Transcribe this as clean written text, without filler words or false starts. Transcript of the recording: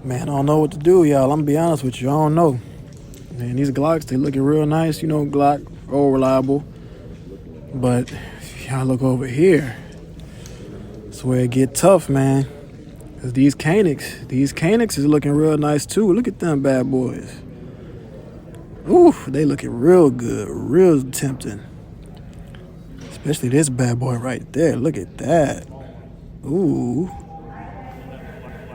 Man, I don't know what to do, y'all. I'm gonna be honest with you. I don't know. Man, these Glocks, they looking real nice. You know, Glock, all reliable. But if y'all look over here, that's where it get tough, man. Cause these Caniks is looking real nice too. Look at them bad boys. Ooh, they looking real good, real tempting. Especially this bad boy right there. Look at that. Ooh.